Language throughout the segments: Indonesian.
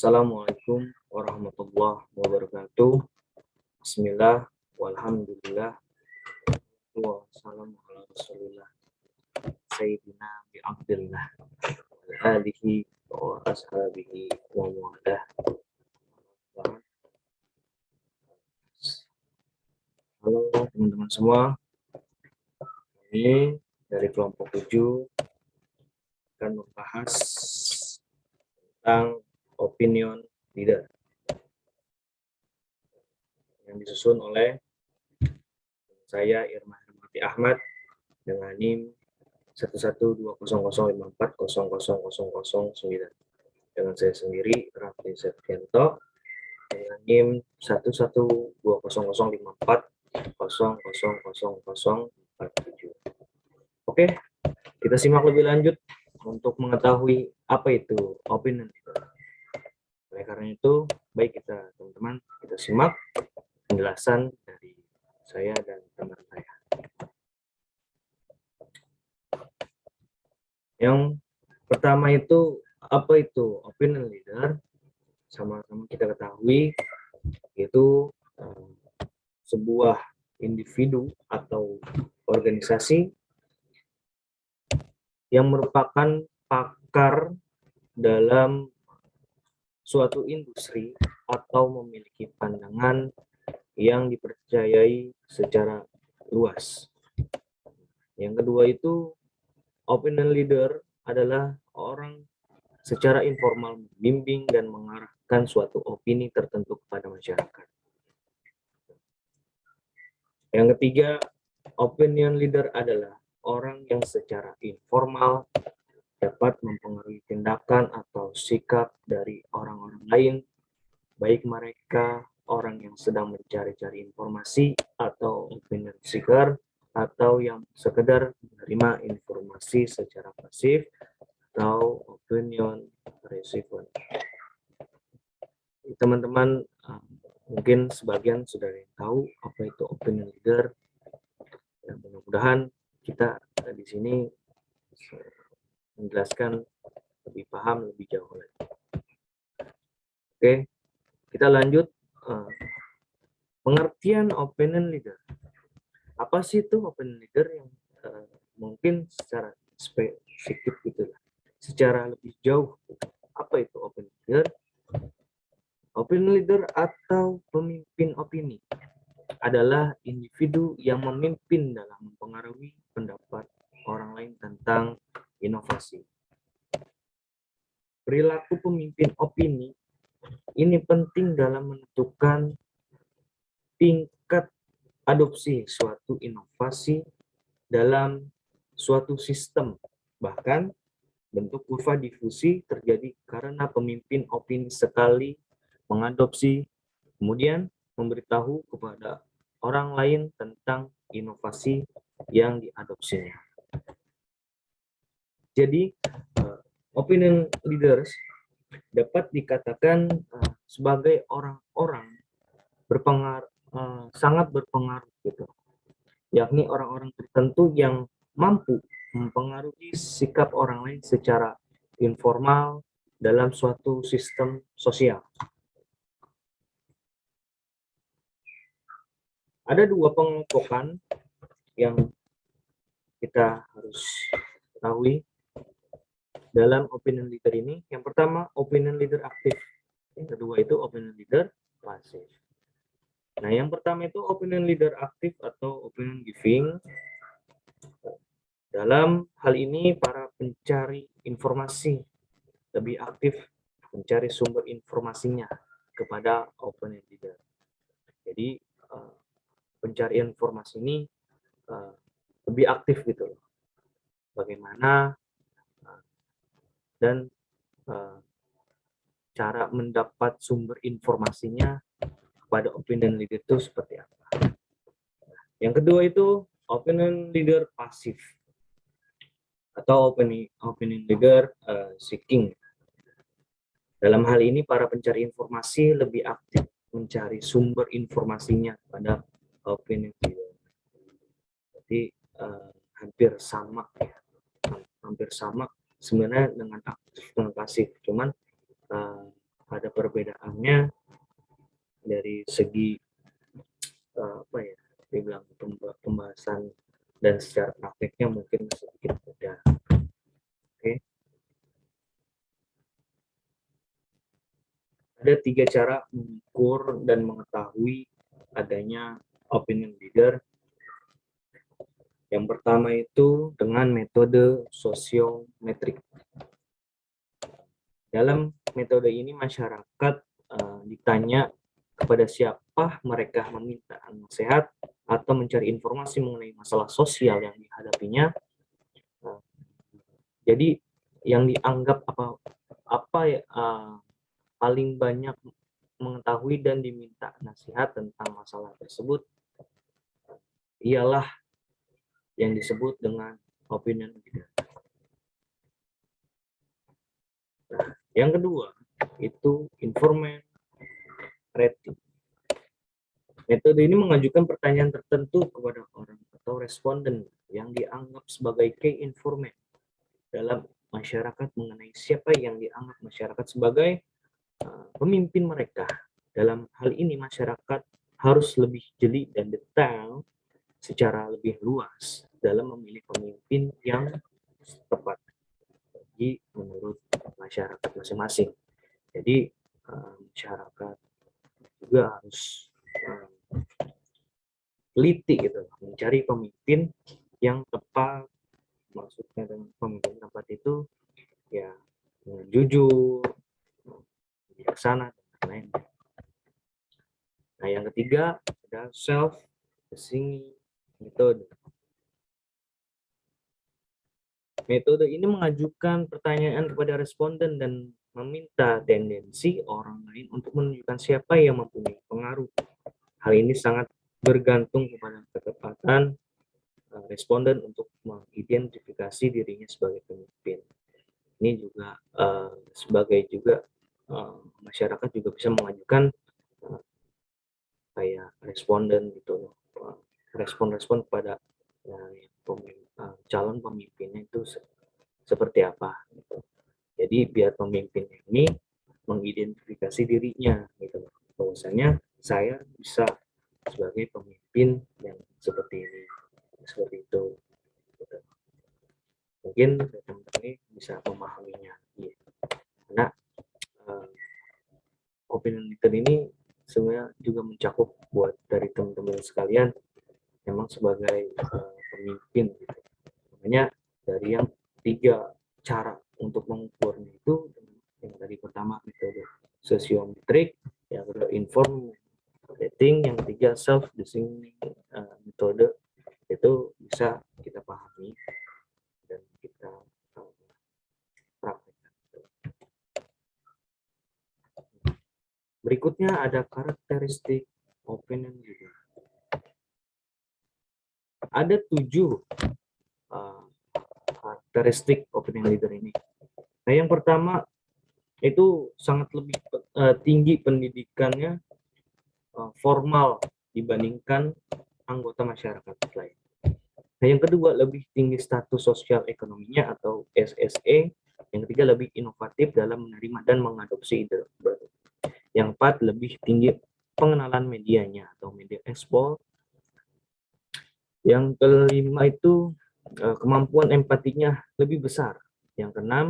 Assalamualaikum warahmatullahi wabarakatuh. Bismillah, walhamdulillah, wassalamu ala rasulillah, sayyidina bi abdillah, wa alihi wa ashabihi wa mu'adah. Halo teman-teman semua, ini dari kelompok 7 akan membahas tentang opinion leader yang disusun oleh saya Irma Hermati Ahmad dengan NIM 11200540009, dengan saya sendiri Raffi Septianto dengan NIM 1120054000047. Oke, kita simak lebih lanjut untuk mengetahui apa itu opinion leader. Oleh karena itu, baik kita teman-teman, kita simak penjelasan dari saya dan teman saya. Yang pertama itu, apa itu opinion leader? Sama-sama kita ketahui, yaitu sebuah individu atau organisasi yang merupakan pakar dalam suatu industri atau memiliki pandangan yang dipercayai secara luas. Yang kedua itu, opinion leader adalah orang secara informal membimbing dan mengarahkan suatu opini tertentu kepada masyarakat. Yang ketiga, opinion leader adalah orang yang secara informal dapat mempengaruhi tindakan atau sikap dari orang-orang lain, baik mereka orang yang sedang mencari-cari informasi atau opinion seeker, atau yang sekedar menerima informasi secara pasif atau opinion receiver. Teman-teman mungkin sebagian sudah tahu apa itu opinion leader. Dan mudah-mudahan kita di sini menjelaskan lebih paham, lebih jauh lagi. Oke, kita lanjut. Pengertian opinion leader. Apa sih itu opinion leader yang mungkin secara spesifik gitu, secara lebih jauh, apa itu opinion leader? Opinion leader atau pemimpin opini adalah individu yang memimpin dalam mempengaruhi pendapat orang lain tentang inovasi. Perilaku pemimpin opini ini penting dalam menentukan tingkat adopsi suatu inovasi dalam suatu sistem. Bahkan bentuk kurva difusi terjadi karena pemimpin opini sekali mengadopsi, kemudian memberitahu kepada orang lain tentang inovasi yang diadopsinya. Jadi, opinion leaders dapat dikatakan sebagai orang-orang sangat berpengaruh gitu, yakni orang-orang tertentu yang mampu mempengaruhi sikap orang lain secara informal dalam suatu sistem sosial. Ada dua pengelompokan yang kita harus ketahui dalam opinion leader ini. Yang pertama, opinion leader aktif. Yang kedua itu opinion leader pasif. Nah, yang pertama itu opinion leader aktif atau opinion giving. Dalam hal ini, para pencari informasi lebih aktif mencari sumber informasinya kepada opinion leader. Jadi, pencarian informasi ini lebih aktif gitu loh. Bagaimana dan cara mendapat sumber informasinya kepada opinion leader itu seperti apa. Yang kedua itu opinion leader pasif atau opinion leader seeking. Dalam hal ini para pencari informasi lebih aktif mencari sumber informasinya pada opinion leader. Jadi hampir sama ya. Hampir sama sebenarnya dengan aktif dan pasif. Cuman ada perbedaannya dari segi apa ya, dibilang pembahasan dan secara prakteknya mungkin sedikit beda. Oke. Ada 3 cara mengukur dan mengetahui adanya opinion leader. Yang pertama itu dengan metode sosiometrik. Dalam metode ini masyarakat ditanya kepada siapa mereka meminta nasihat atau mencari informasi mengenai masalah sosial yang dihadapinya. Jadi yang dianggap apa ya, paling banyak mengetahui dan diminta nasihat tentang masalah tersebut ialah yang disebut dengan opinion leader. Nah, yang kedua itu informant rating. Metode ini mengajukan pertanyaan tertentu kepada orang atau responden yang dianggap sebagai key informant dalam masyarakat mengenai siapa yang dianggap masyarakat sebagai pemimpin mereka. Dalam hal ini masyarakat harus lebih jeli dan detail secara lebih luas dalam memilih pemimpin yang tepat bagi menurut masyarakat masing-masing. Jadi masyarakat juga harus teliti gitu, mencari pemimpin yang tepat. Maksudnya dengan pemimpin tepat itu ya jujur, bijaksana, dan lain-lain. Nah, yang ketiga ada self-assessing method. Metode ini mengajukan pertanyaan kepada responden dan meminta tendensi orang lain untuk menunjukkan siapa yang mempunyai pengaruh. Hal ini sangat bergantung kepada ketepatan responden untuk mengidentifikasi dirinya sebagai pemimpin. Ini juga sebagai juga masyarakat juga bisa mengajukan kayak responden gitu, respon-respon kepada calon pemimpinnya itu seperti apa gitu. Jadi biar pemimpin ini mengidentifikasi dirinya gitu, bahwasanya saya bisa sebagai pemimpin yang seperti ini, seperti itu gitu. Mungkin teman-teman ini bisa memahaminya gitu. Karena opinion leader ini sebenarnya juga mencakup buat dari teman-teman sekalian memang sebagai pemimpin gitu. Makanya dari yang 3 cara untuk mengukurnya itu, yang tadi pertama metode sosiometrik, yang kedua inform rating, yang ketiga self designing metode, itu bisa kita pahami dan kita praktekkan. Berikutnya ada karakteristik opinion leader. Ada 7 karakteristik opinion leader ini. Nah, yang pertama itu sangat lebih tinggi pendidikannya formal dibandingkan anggota masyarakat lain. Nah, yang kedua lebih tinggi status sosial ekonominya atau SSE. Yang ketiga lebih inovatif dalam menerima dan mengadopsi ide baru. Yang keempat lebih tinggi pengenalan medianya atau media ekspor. Yang kelima itu kemampuan empatinya lebih besar. Yang keenam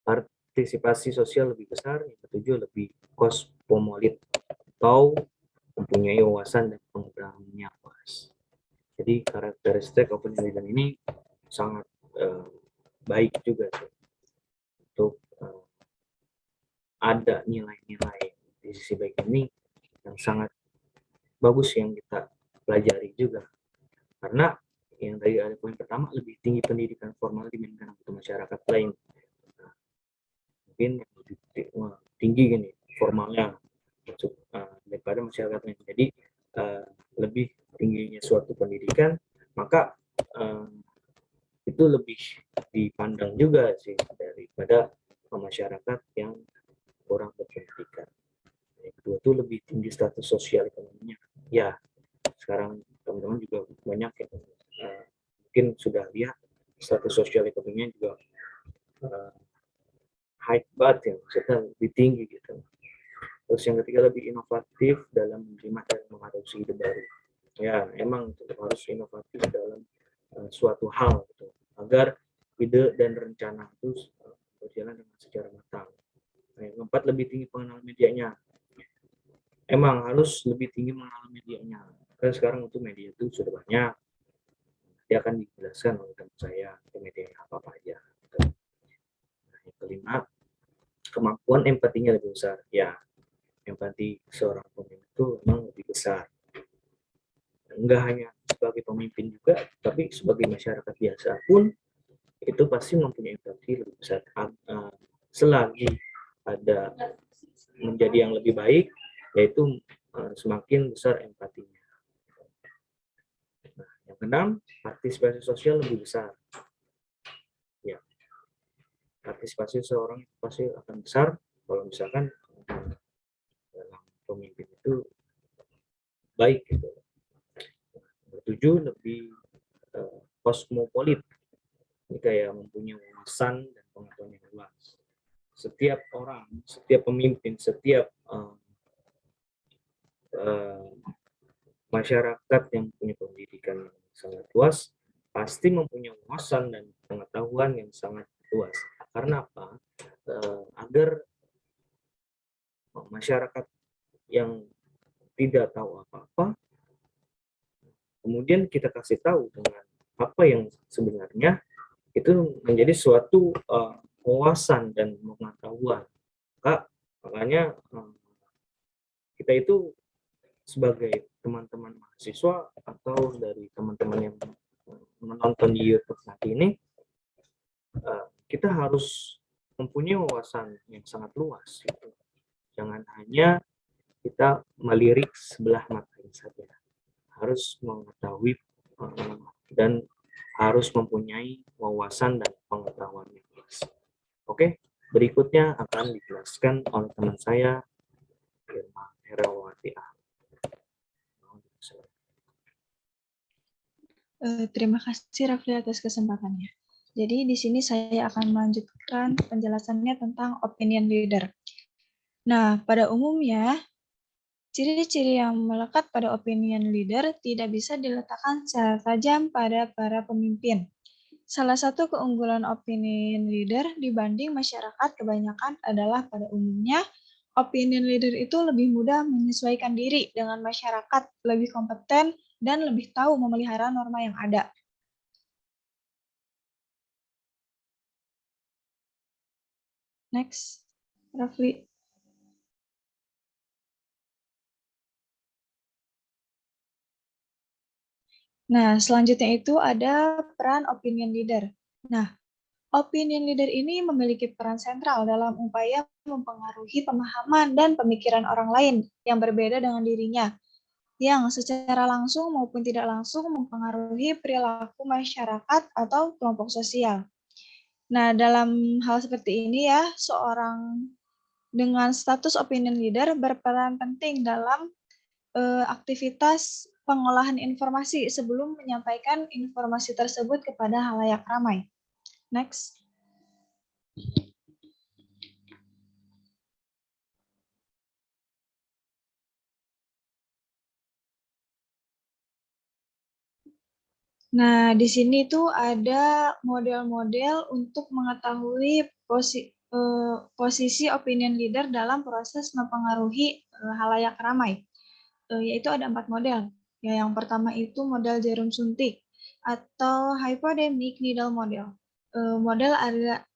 partisipasi sosial lebih besar. Yang ketujuh lebih kosmopolit atau mempunyai wawasan dan pengetahuannya luas. Jadi karakteristik opinion leader ini sangat baik juga sih, untuk ada nilai-nilai di sisi baik ini yang sangat bagus yang kita pelajari juga. Karena yang tadi ada poin pertama lebih tinggi pendidikan formal dibandingkan anggota masyarakat lain. Nah, mungkin yang lebih tinggi gini formalnya daripada masyarakat lain. Jadi lebih tingginya suatu pendidikan, maka itu lebih dipandang juga sih daripada masyarakat yang kurang berpendidikan. Yang kedua itu lebih tinggi status sosial ekonominya. Ya, sekarang teman-teman juga banyak yang mungkin sudah lihat status sosial ekonominya juga high banget ya, maksudnya lebih tinggi gitu. Terus yang ketiga lebih inovatif dalam menerima dan mengadopsi ide baru. Ya, emang tetap harus inovatif dalam suatu hal gitu, agar ide dan rencana itu berjalan dengan secara matang. Nah, yang keempat lebih tinggi pengenalan medianya. Emang harus lebih tinggi mengenal medianya. Karena sekarang untuk media itu sudah banyak. Dia akan dijelaskan oleh teman saya ke media apa aja. Nah, yang kelima, kemampuan empatinya lebih besar. Ya, empati seorang pemimpin itu memang lebih besar. Enggak hanya sebagai pemimpin juga, tapi sebagai masyarakat biasa pun itu pasti mempunyai empati lebih besar. Selagi ada menjadi yang lebih baik, yaitu semakin besar empatinya. Nah, yang keenam, partisipasi sosial lebih besar. Ya, partisipasi seorang pasti akan besar kalau misalkan dalam pemimpin itu baik gitu. Ketujuh, lebih kosmopolit. Ini kayak mempunyai wawasan dan pengetahuan yang luas. Setiap orang, setiap pemimpin, setiap masyarakat yang punya pendidikan yang sangat luas pasti mempunyai wawasan dan pengetahuan yang sangat luas. Karena apa? Agar masyarakat yang tidak tahu apa-apa, kemudian kita kasih tahu dengan apa yang sebenarnya, itu menjadi suatu wawasan dan pengetahuan. Makanya kita itu sebagai teman-teman mahasiswa atau dari teman-teman yang menonton di YouTube saat ini, kita harus mempunyai wawasan yang sangat luas. Gitu. Jangan hanya kita melirik sebelah mata saja. Harus mengetahui dan harus mempunyai wawasan dan pengetahuan yang luas. Oke, berikutnya akan dijelaskan oleh teman saya, Irma Herawati. Terima kasih Rafli atas kesempatannya. Jadi di sini saya akan melanjutkan penjelasannya tentang opinion leader. Nah, pada umumnya, ciri-ciri yang melekat pada opinion leader tidak bisa diletakkan secara tajam pada para pemimpin. Salah satu keunggulan opinion leader dibanding masyarakat kebanyakan adalah pada umumnya, opinion leader itu lebih mudah menyesuaikan diri dengan masyarakat, lebih kompeten, dan lebih tahu memelihara norma yang ada. Next, Rafli. Nah, selanjutnya itu ada peran opinion leader. Nah, opinion leader ini memiliki peran sentral dalam upaya mempengaruhi pemahaman dan pemikiran orang lain yang berbeda dengan dirinya, yang secara langsung maupun tidak langsung mempengaruhi perilaku masyarakat atau kelompok sosial. Nah, dalam hal seperti ini ya, seorang dengan status opinion leader berperan penting dalam aktivitas pengolahan informasi sebelum menyampaikan informasi tersebut kepada halayak ramai. Next. Nah, di sini tuh ada model-model untuk mengetahui posisi opinion leader dalam proses mempengaruhi halayak ramai. Yaitu ada 4 model. Ya, yang pertama itu model jarum suntik atau hypodermic needle model. Model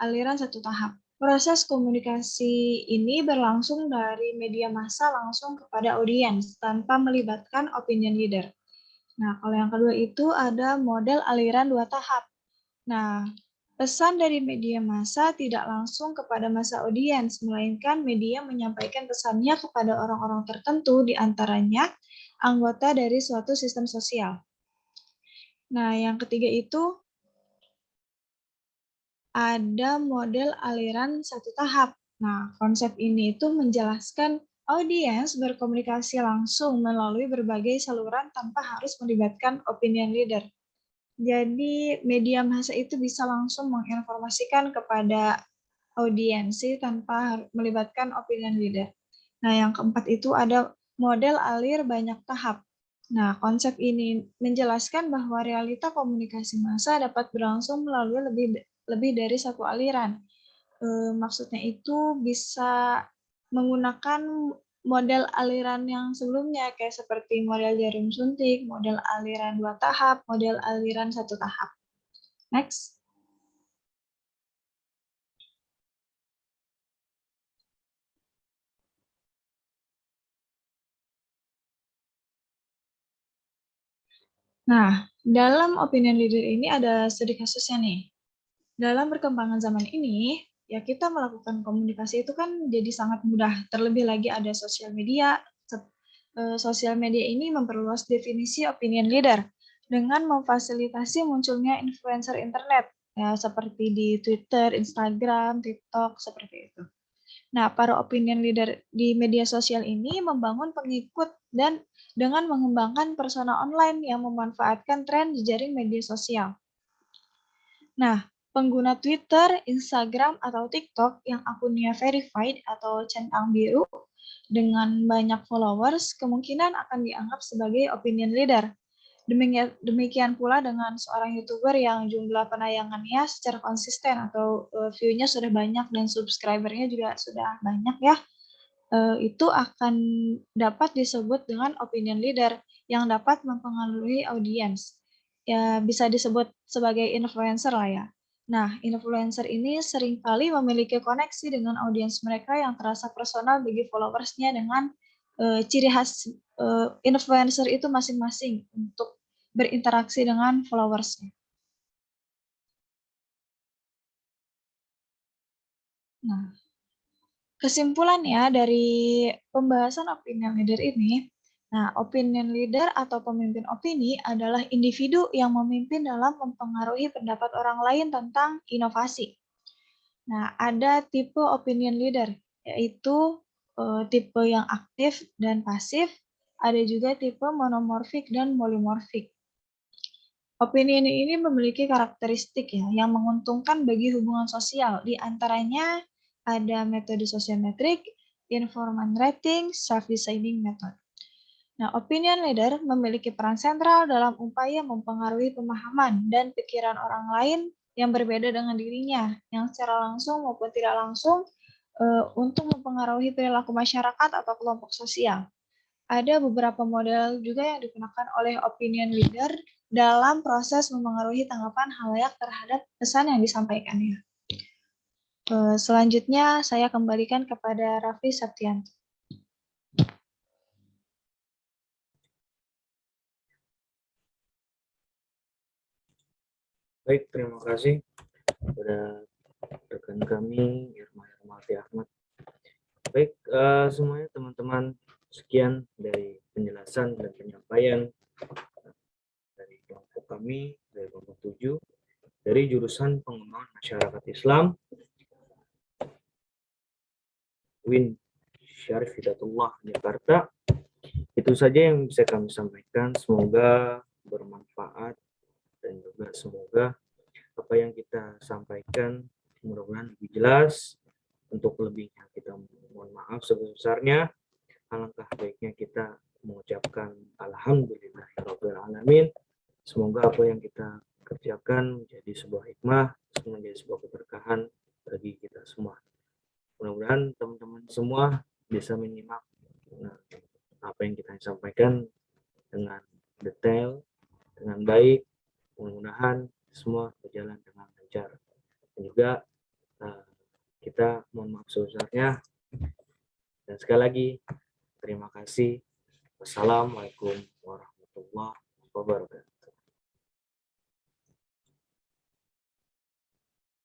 aliran satu tahap. Proses komunikasi ini berlangsung dari media massa langsung kepada audiens tanpa melibatkan opinion leader. Nah, kalau yang kedua itu ada model aliran 2 tahap. Nah, pesan dari media massa tidak langsung kepada massa audiens, melainkan media menyampaikan pesannya kepada orang-orang tertentu, di antaranya anggota dari suatu sistem sosial. Nah, yang ketiga itu ada model aliran satu tahap. Nah, konsep ini itu menjelaskan audiens berkomunikasi langsung melalui berbagai saluran tanpa harus melibatkan opinion leader. Jadi media massa itu bisa langsung menginformasikan kepada audiensi tanpa melibatkan opinion leader. Nah, yang keempat itu ada model alir banyak tahap. Nah, konsep ini menjelaskan bahwa realita komunikasi massa dapat berlangsung melalui lebih dari satu aliran. Maksudnya itu bisa menggunakan model aliran yang sebelumnya, kayak seperti model jarum suntik, model aliran 2 tahap, model aliran 1 tahap. Next. Nah, dalam opinion leader ini ada studi kasusnya nih. Dalam perkembangan zaman ini, ya kita melakukan komunikasi itu kan jadi sangat mudah. Terlebih lagi ada sosial media. Sosial media ini memperluas definisi opinion leader dengan memfasilitasi munculnya influencer internet, ya seperti di Twitter, Instagram, TikTok, seperti itu. Nah, para opinion leader di media sosial ini membangun pengikut dan dengan mengembangkan persona online yang memanfaatkan tren di jaring media sosial. Nah, pengguna Twitter, Instagram, atau TikTok yang akunnya verified atau centang biru dengan banyak followers kemungkinan akan dianggap sebagai opinion leader. Demikian pula dengan seorang YouTuber yang jumlah penayangannya secara konsisten atau view-nya sudah banyak dan subscriber-nya juga sudah banyak ya, itu akan dapat disebut dengan opinion leader yang dapat mempengaruhi audiens. Ya, bisa disebut sebagai influencer lah ya. Nah, influencer ini seringkali memiliki koneksi dengan audiens mereka yang terasa personal bagi followersnya dengan ciri khas influencer itu masing-masing untuk berinteraksi dengan followersnya. Nah, kesimpulannya dari pembahasan opinion leader ini, nah opinion leader atau pemimpin opini adalah individu yang memimpin dalam mempengaruhi pendapat orang lain tentang inovasi. Nah, ada tipe opinion leader, yaitu tipe yang aktif dan pasif, ada juga tipe monomorfik dan polymorfik. Opini ini memiliki karakteristik ya yang menguntungkan bagi hubungan sosial. Di antaranya ada metode sosiometrik, informant rating, self-deciding method. Nah, opinion leader memiliki peran sentral dalam upaya mempengaruhi pemahaman dan pikiran orang lain yang berbeda dengan dirinya, yang secara langsung maupun tidak langsung untuk mempengaruhi perilaku masyarakat atau kelompok sosial. Ada beberapa model juga yang digunakan oleh opinion leader dalam proses mempengaruhi tanggapan khalayak terhadap pesan yang disampaikannya. Selanjutnya saya kembalikan kepada Raffi Septianto. Baik, terima kasih kepada rekan kami Irma Hermawati Ahmad. Baik, semuanya teman-teman, sekian dari penjelasan dan penyampaian dari kelompok kami, dari kelompok 7, dari jurusan pengembangan masyarakat Islam, UIN Syarif Hidayatullah Jakarta. Itu saja yang bisa kami sampaikan. Semoga bermanfaat dan juga semoga apa yang kita sampaikan mudah-mudahan lebih jelas. Untuk lebihnya kita mohon maaf sebesar-besarnya. Alangkah baiknya kita mengucapkan alhamdulillahirabbil alamin. Semoga apa yang kita kerjakan menjadi sebuah hikmah, menjadi sebuah keberkahan bagi kita semua. Mudah-mudahan teman-teman semua bisa menyimak apa yang kita sampaikan dengan detail, dengan baik. Mudah-mudahan semua berjalan dengan lancar. Dan juga kita mohon maaf sebesarnya. Dan sekali lagi, terima kasih. Wassalamualaikum warahmatullahi wabarakatuh.